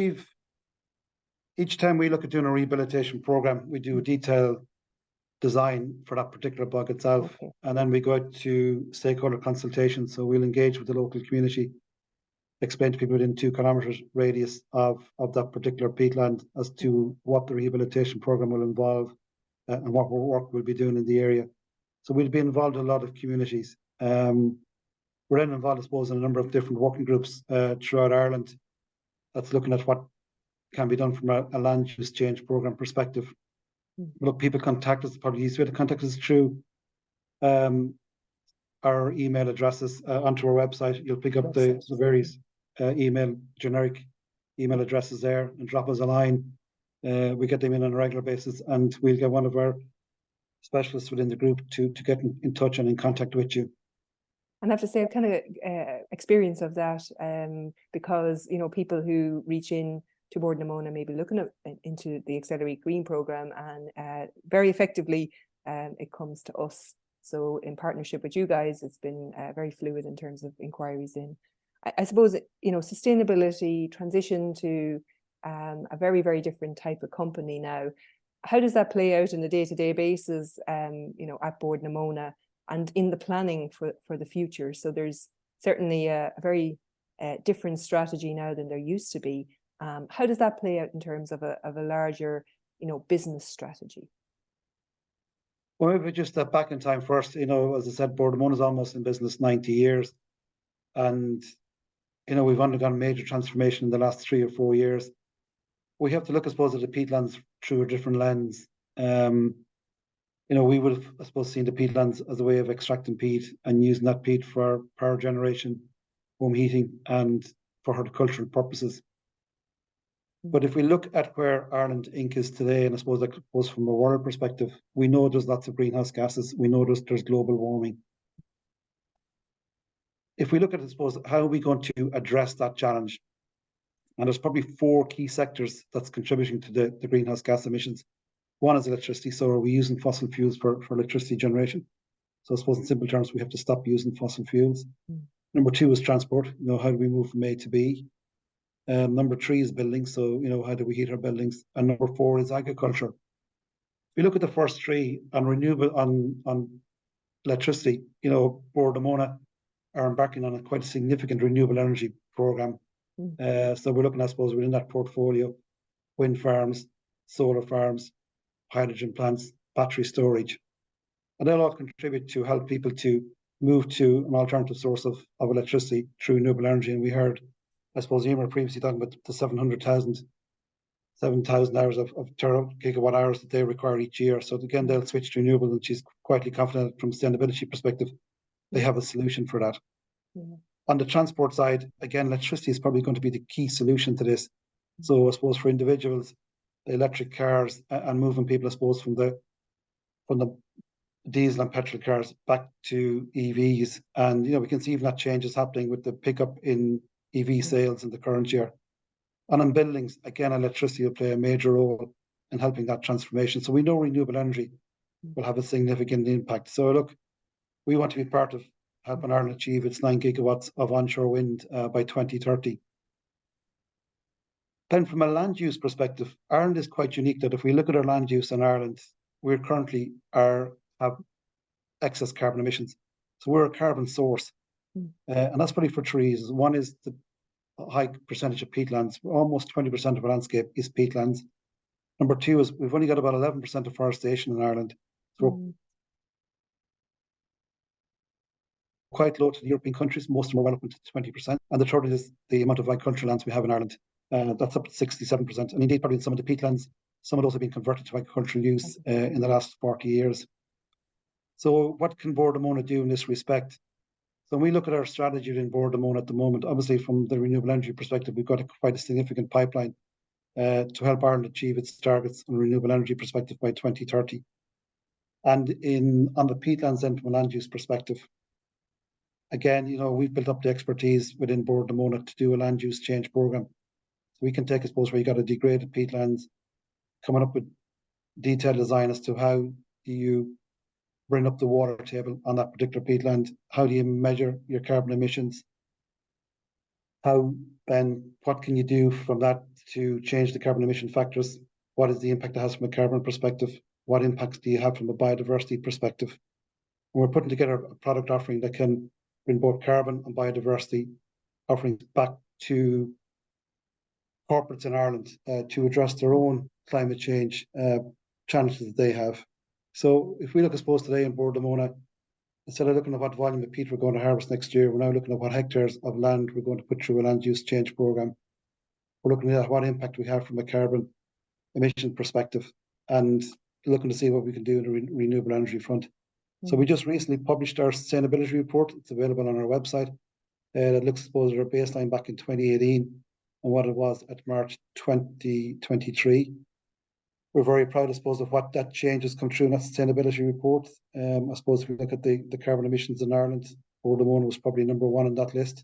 each time we look at doing a rehabilitation program, we do a detailed design for that particular bog itself. Okay. And then we go out to stakeholder consultation. So we'll engage with the local community, explain to people within 2 kilometres radius of that particular peatland as to what the rehabilitation program will involve and what work we'll be doing in the area. So we'll be involved in a lot of communities. We're then involved, I suppose, in a number of different working groups throughout Ireland that's looking at what can be done from a land use change program perspective. Look, people contact us, probably the easiest way to contact us through our email addresses onto our website. You'll pick up the various generic email addresses there and drop us a line. We get them in on a regular basis, and we'll get one of our specialists within the group to get in touch and in contact with you. And I have to say, I've kind of experience of that because, people who reach in to Bord na Móna may be looking into the Accelerate Green programme, and very effectively it comes to us. So in partnership with you guys, it's been very fluid in terms of inquiries in. I suppose, sustainability, transition to a very, very different type of company now. How does that play out in the day-to-day basis, at Bord na Móna and in the planning for the future? So there's certainly a very different strategy now than there used to be. How does that play out in terms of a larger, business strategy? Well, maybe just step back in time first. As I said, Bord na Móna is almost in business 90 years. And, we've undergone major transformation in the last 3 or 4 years. We have to look, I suppose, at the peatlands through a different lens. We would have, I suppose, seen the peatlands as a way of extracting peat and using that peat for power generation, home heating, and for horticultural purposes. But if we look at where Ireland Inc. is today, and I suppose that goes from a world perspective, we know there's lots of greenhouse gases. We know there's global warming. if we look at, I suppose, how are we going to address that challenge? And there's probably 4 key sectors that's contributing to the greenhouse gas emissions. One is electricity. So are we using fossil fuels for electricity generation? So I suppose in simple terms, we have to stop using fossil fuels. Number 2 is transport. How do we move from A to B? Number 3 is buildings. So, how do we heat our buildings? And number 4 is agriculture. If you look at the first 3 on renewable, on electricity, Bord na Móna are embarking on quite a significant renewable energy program. So we're looking, I suppose, within that portfolio, wind farms, solar farms, hydrogen plants, battery storage. And they'll all contribute to help people to move to an alternative source of electricity through renewable energy. And we heard, I suppose, Eimear previously talking about the 7,000 hours of gigawatt hours that they require each year. So again, they'll switch to renewable, and she's quietly confident from a sustainability perspective, they have a solution for that. On the transport side, again, electricity is probably going to be the key solution to this. So I suppose for individuals, the electric cars and moving people, I suppose, from the diesel and petrol cars back to EVs. And, we can see even that change is happening with the pickup in EV sales in the current year. And on buildings, again, electricity will play a major role in helping that transformation. So we know renewable energy will have a significant impact. So look, we want to be part of helping Ireland achieve its 9 gigawatts of onshore wind by 2030. Then from a land use perspective, Ireland is quite unique that if we look at our land use in Ireland, we currently have excess carbon emissions. So we're a carbon source. And that's probably for 3 reasons. One is the high percentage of peatlands. Almost 20% of our landscape is peatlands. Number 2 is we've only got about 11% of forestation in Ireland. So quite low to the European countries. Most of them are well up into 20%. And the third is the amount of agricultural lands we have in Ireland. That's up to 67%. And indeed, probably in some of the peatlands, some of those have been converted to agricultural use in the last 40 years. So what can Bord na Móna do in this respect? So when we look at our strategy in Bord na Móna at the moment, obviously from the renewable energy perspective, we've got quite a significant pipeline to help Ireland achieve its targets on renewable energy perspective by 2030. And on the peatlands end, from a land use perspective, again, we've built up the expertise within Bord na Móna to do a land use change program. So we can take, I suppose, where you got a degraded peatlands, coming up with detailed design as to how do you bring up the water table on that particular peatland, how do you measure your carbon emissions, what can you do from that to change the carbon emission factors, what is the impact it has from a carbon perspective, what impacts do you have from a biodiversity perspective. And we're putting together a product offering that can bring both carbon and biodiversity offerings back to corporates in Ireland to address their own climate change challenges that they have. So if we look, I suppose, today in Bord na Móna, instead of looking at what volume of peat we're going to harvest next year, we're now looking at what hectares of land we're going to put through a land use change program. We're looking at what impact we have from a carbon emission perspective and looking to see what we can do in the renewable energy front. So we just recently published our sustainability report. It's available on our website. That looks, I suppose, at our baseline back in 2018 and what it was at March 2023. We're very proud, I suppose, of what that change has come through in that sustainability report. I suppose if we look at the carbon emissions in Ireland, Bord na Móna was probably number 1 on that list.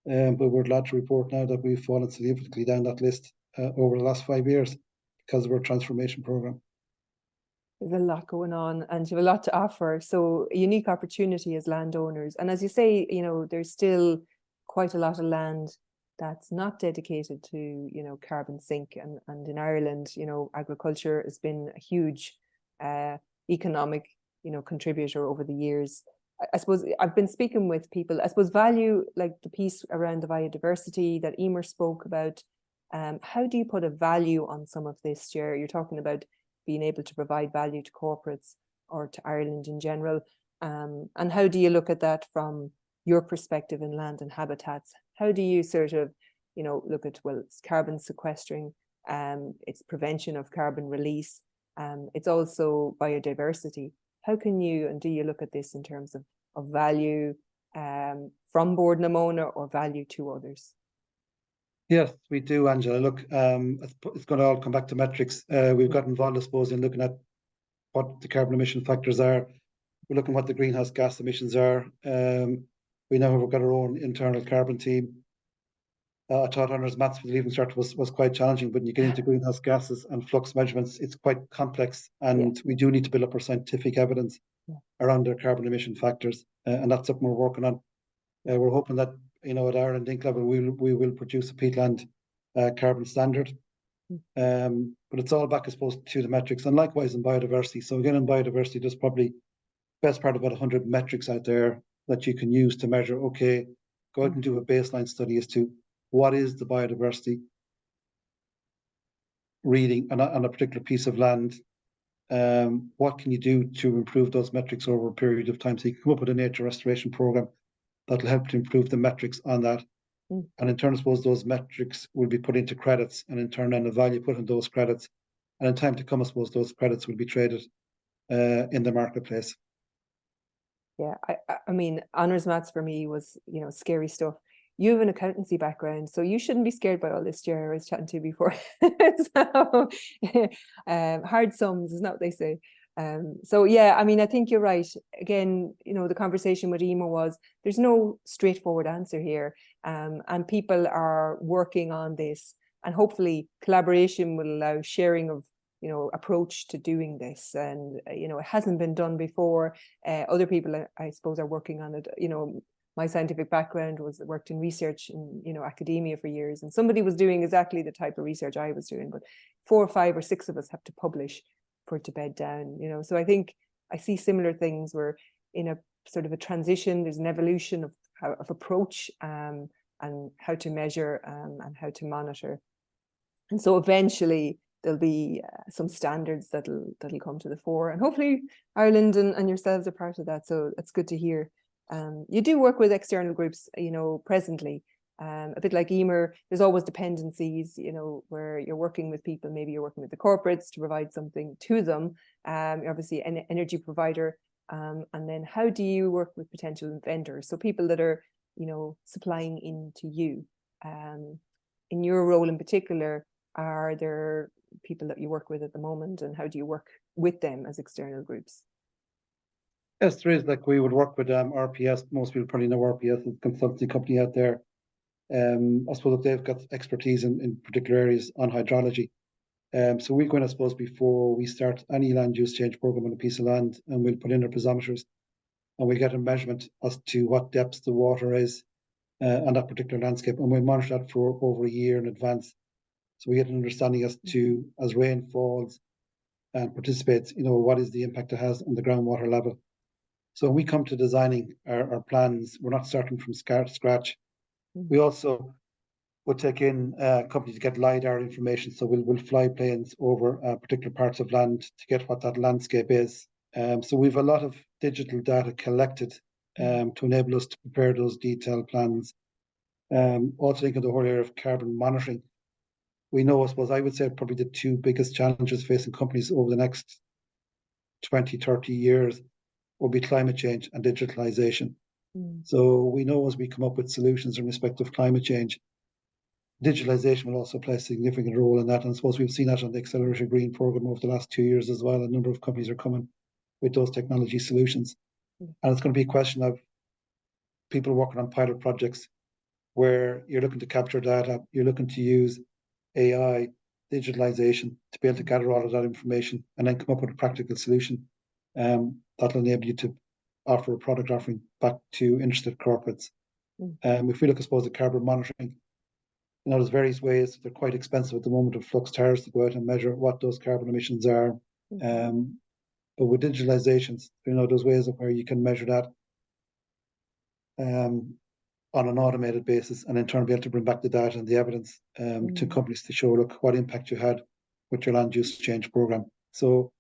But we're glad to report now that we've fallen significantly down that list over the last 5 years because of our transformation programme. There's a lot going on and you have a lot to offer. So a unique opportunity as landowners. And as you say, there's still quite a lot of land that's not dedicated to, carbon sink. And in Ireland, agriculture has been a huge economic, contributor over the years. I suppose I've been speaking with people, I suppose value, like the piece around the biodiversity that Eimear spoke about. How do you put a value on some of this, Ger? You're talking about being able to provide value to corporates or to Ireland in general. And how do you look at that from your perspective in land and habitats? How do you sort of, look at, well, it's carbon sequestering, it's prevention of carbon release, it's also biodiversity. How can you, and do you look at this in terms of value from Bord na Móna or value to others? Yes, we do, Angela. Look, it's going to all come back to metrics. We've got involved, I suppose, in looking at what the carbon emission factors are. We're looking at what the greenhouse gas emissions are. We now have got our own internal carbon team. I thought honours maths for the Leaving Cert was quite challenging, but when you get into greenhouse gases and flux measurements, it's quite complex, and we do need to build up our scientific evidence around their carbon emission factors, and that's something we're working on. We're hoping that, at Ireland Inc. level, we will produce a peatland carbon standard. But it's all back, I suppose, to the metrics, and likewise in biodiversity. So again, in biodiversity, there's probably best part about 100 metrics out there that you can use to measure. Okay, go out and do a baseline study as to what is the biodiversity reading on a particular piece of land. What can you do to improve those metrics over a period of time? So you can come up with a nature restoration program that'll help to improve the metrics on that. And in turn, I suppose those metrics will be put into credits, and in turn, then a value put in those credits. And in time to come, I suppose those credits will be traded in the marketplace. Yeah, I mean, honours maths for me was, scary stuff. You have an accountancy background, so you shouldn't be scared by all this, Ger. I was chatting to you before. So, hard sums, isn't that what they say? So yeah, I mean, I think you're right. Again, the conversation with Eimear was there's no straightforward answer here, and people are working on this, and hopefully collaboration will allow sharing of approach to doing this, and it hasn't been done before. Other people, I suppose, are working on it. My scientific background worked in research in academia for years, and somebody was doing exactly the type of research I was doing, but 4 or 5 or 6 of us have to publish for it to bed down. So I think I see similar things. We're in a sort of a transition. There's an evolution of approach, and how to measure, and how to monitor, and so eventually there'll be some standards that'll come to the fore, and hopefully Ireland and yourselves are part of that. So that's good to hear. You do work with external groups, presently, a bit like Eimear. There's always dependencies, where you're working with people. Maybe you're working with the corporates to provide something to them. You're obviously an energy provider, and then how do you work with potential vendors? So people that are, supplying into you. In your role in particular, are there people that you work with at the moment, and how do you work with them as external groups? Yes, there is. Like, we would work with RPS. Most people probably know RPS is a consultancy company out there. I suppose that they've got expertise in particular areas on hydrology. So we go in, I suppose, before we start any land use change program on a piece of land, and we'll put in our piezometers, and we get a measurement as to what depth the water is on that particular landscape, and we monitor that for over a year in advance. So we get an understanding as to, as rain falls and participates, what is the impact it has on the groundwater level. So when we come to designing our plans, we're not starting from scratch. We also would take in companies to get LiDAR information. So we'll fly planes over particular parts of land to get what that landscape is. So we've a lot of digital data collected to enable us to prepare those detailed plans. Also thinking of the whole area of carbon monitoring. We know, I suppose, I would say probably the 2 biggest challenges facing companies over the next 20, 30 years will be climate change and digitalization. So we know as we come up with solutions in respect of climate change, digitalization will also play a significant role in that. And I suppose we've seen that on the Accelerated Green program over the last 2 years as well. A number of companies are coming with those technology solutions. And it's going to be a question of people working on pilot projects where you're looking to capture data, you're looking to use AI, digitalization to be able to gather all of that information and then come up with a practical solution that'll enable you to offer a product offering back to interested corporates. If we look, I suppose, at carbon monitoring, there's various ways. They're quite expensive at the moment of flux towers to go out and measure what those carbon emissions are. But with digitalizations, there's ways of where you can measure that on an automated basis, and in turn be able to bring back the data and the evidence to companies to show, look, what impact you had with your land use change program. So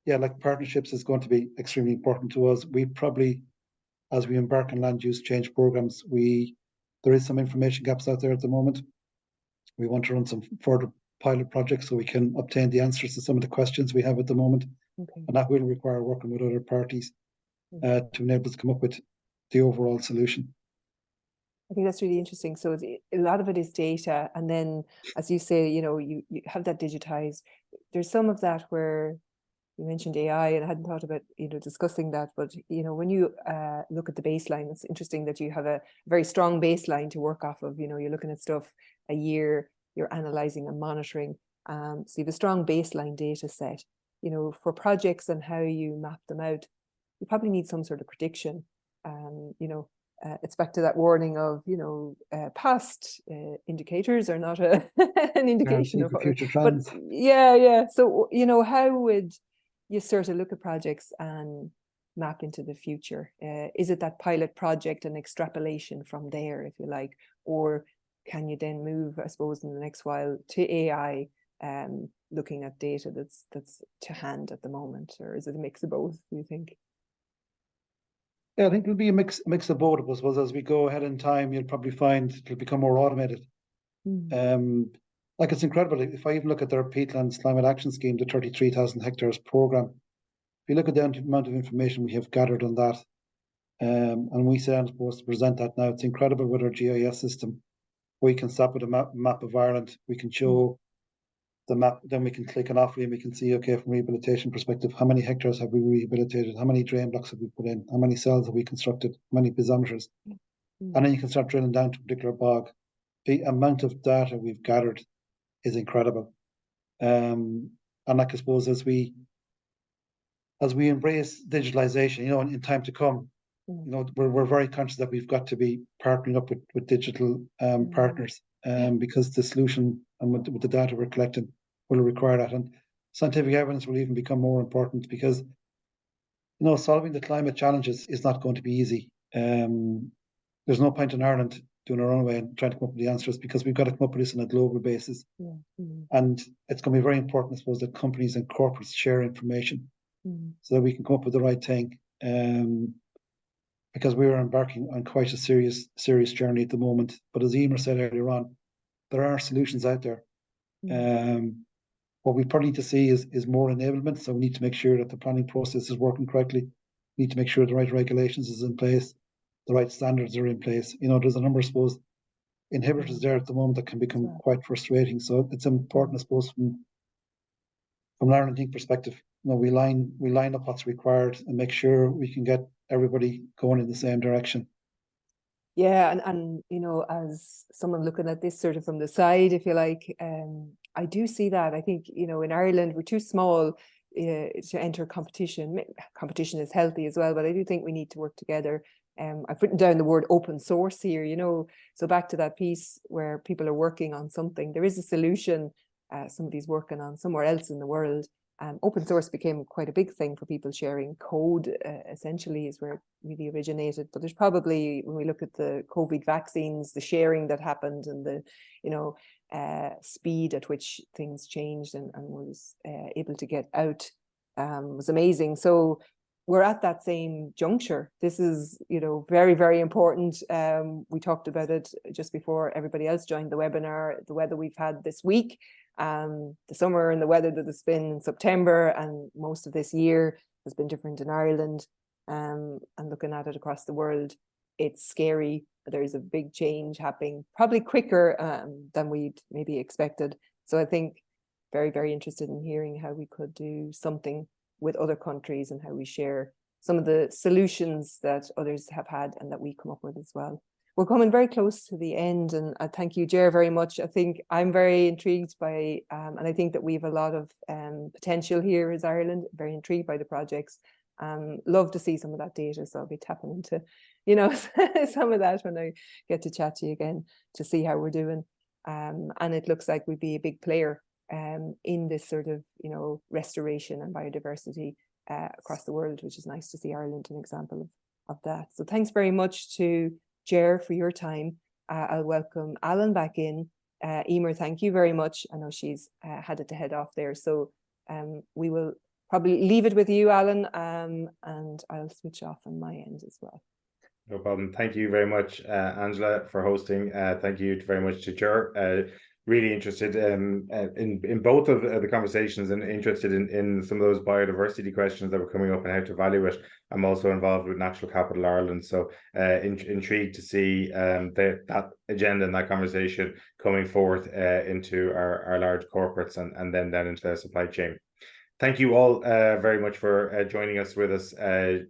yeah, like partnerships is going to be extremely important to us. We probably, as we embark on land use change programs, there is some information gaps out there at the moment. We want to run some further pilot projects so we can obtain the answers to some of the questions we have at the moment. And that will require working with other parties to enable us to come up with the overall solution. I think that's really interesting. So a lot of it is data, and then, as you say, you have that digitized. There's some of that where you mentioned AI, and I hadn't thought about, discussing that, but, when you look at the baseline, it's interesting that you have a very strong baseline to work off of. You're looking at stuff a year, you're analyzing and monitoring. So you have a strong baseline data set. For projects and how you map them out, you probably need some sort of prediction. It's back to that warning of, past indicators are not an indication of future trends. But yeah. So, how would you sort of look at projects and map into the future? Is it that pilot project and extrapolation from there, if you like, or can you then move, I suppose, in the next while to AI, looking at data that's to hand at the moment, or is it a mix of both, do you think? Yeah, I think it'll be a mix of both. I suppose as we go ahead in time, you'll probably find it'll become more automated. Like, it's incredible. If I even look at their peatlands climate action scheme, the 33,000 hectares program, if you look at the amount of information we have gathered on that, and we say I'm supposed to present that now, it's incredible with our GIS system. We can start with a map of Ireland. We can show the map, then we can click on off and we can see, okay, from rehabilitation perspective, how many hectares have we rehabilitated? How many drain blocks have we put in? How many cells have we constructed? How many piezometers? And then you can start drilling down to a particular bog. The amount of data we've gathered is incredible. And like, I suppose as we embrace digitalization, in time to come, we're very conscious that we've got to be partnering up with digital partners, because the solution and with the data we're collecting will require that. And scientific evidence will even become more important, because solving the climate challenges is not going to be easy. There's no point in Ireland doing our own way and trying to come up with the answers, because we've got to come up with this on a global basis. And it's going to be very important, I suppose, that companies and corporates share information so that we can come up with the right thing. Because we are embarking on quite a serious journey at the moment. But as Eimear said earlier on, there are solutions out there. What we probably need to see is more enablement. So we need to make sure that the planning process is working correctly. We need to make sure the right regulations is in place, the right standards are in place. There's a number, I suppose, inhibitors there at the moment that can become quite frustrating. So it's important, I suppose, from an Ireland Inc. perspective, we line up what's required and make sure we can get everybody going in the same direction. Yeah, and as someone looking at this sort of from the side, if you like, I do see that. I think, in Ireland, we're too small to enter competition. Competition is healthy as well, but I do think we need to work together. I've written down the word open source here, so back to that piece where people are working on something. There is a solution somebody's working on somewhere else in the world. Open source became quite a big thing for people sharing code, essentially, is where it really originated. But there's probably, when we look at the COVID vaccines, the sharing that happened and the, speed at which things changed and was able to get out was amazing. So we're at that same juncture. This is, very, very important. We talked about it just before everybody else joined the webinar, the weather we've had this week. The summer and the weather that it's been in September and most of this year has been different in Ireland, and looking at it across the world, it's scary. There's a big change happening, probably quicker than we'd maybe expected. So I think very, very interested in hearing how we could do something with other countries and how we share some of the solutions that others have had and that we come up with as well. We're coming very close to the end, and I thank you, Ger, very much. I think I'm very intrigued by, and I think that we have a lot of potential here as Ireland, very intrigued by the projects. Love to see some of that data, so I'll be tapping into, some of that when I get to chat to you again to see how we're doing. And it looks like we'd be a big player in this sort of, restoration and biodiversity across the world, which is nice to see Ireland an example of that. So thanks very much to Ger for your time. I'll welcome Alan back in. Eimear, thank you very much. I know she's had to head off there. So we will probably leave it with you, Alan, and I'll switch off on my end as well. No problem. Thank you very much, Angela, for hosting. Thank you very much to Ger. Really interested in both of the conversations and interested in some of those biodiversity questions that were coming up and how to value it. I'm also involved with Natural Capital Ireland, so intrigued to see that agenda and that conversation coming forth into our large corporates and then into the supply chain. Thank you all very much for joining us with us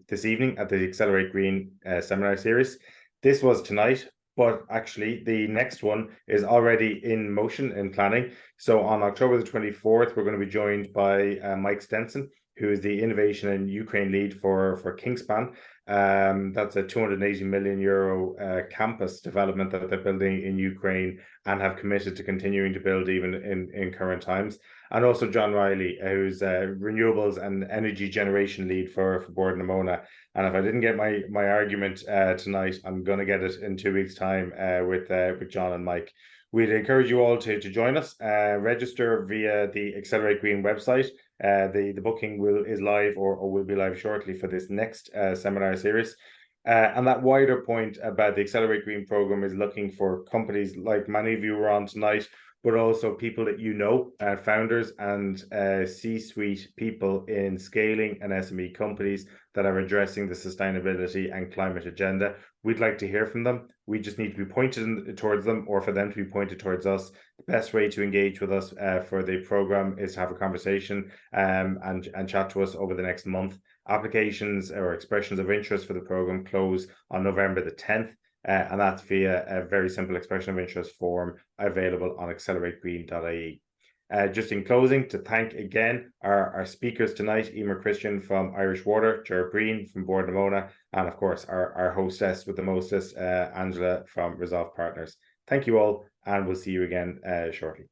this evening at the Accelerate Green seminar series. This was tonight, but actually the next one is already in motion in planning. So on October the 24th, we're going to be joined by Mike Stenson, who is the Innovation in Ukraine lead for Kingspan. That's a 280 million euro campus development that they're building in Ukraine and have committed to continuing to build even in current times. And also John Riley, who's renewables and energy generation lead for Borden and Móna. And if I didn't get my argument tonight, I'm going to get it in 2 weeks' time with John and Mike. We'd encourage you all to join us. Register via the Accelerate Green website. The booking is live or will be live shortly for this next seminar series. And that wider point about the Accelerate Green program is looking for companies like many of you were on tonight, but also people that you know, founders and C-suite people in scaling and SME companies that are addressing the sustainability and climate agenda. We'd like to hear from them. We just need to be pointed towards them or for them to be pointed towards us. The best way to engage with us for the program is to have a conversation and chat to us over the next month. Applications or expressions of interest for the program close on November the 10th. And that's via a very simple expression of interest form available on accelerategreen.ie. Just in closing, to thank again our speakers tonight, Eimear Christian from Irish Water, Ger Breen from Borden and Móna, and of course our hostess with the mostest, Angela from Resolve Partners. Thank you all, and we'll see you again shortly.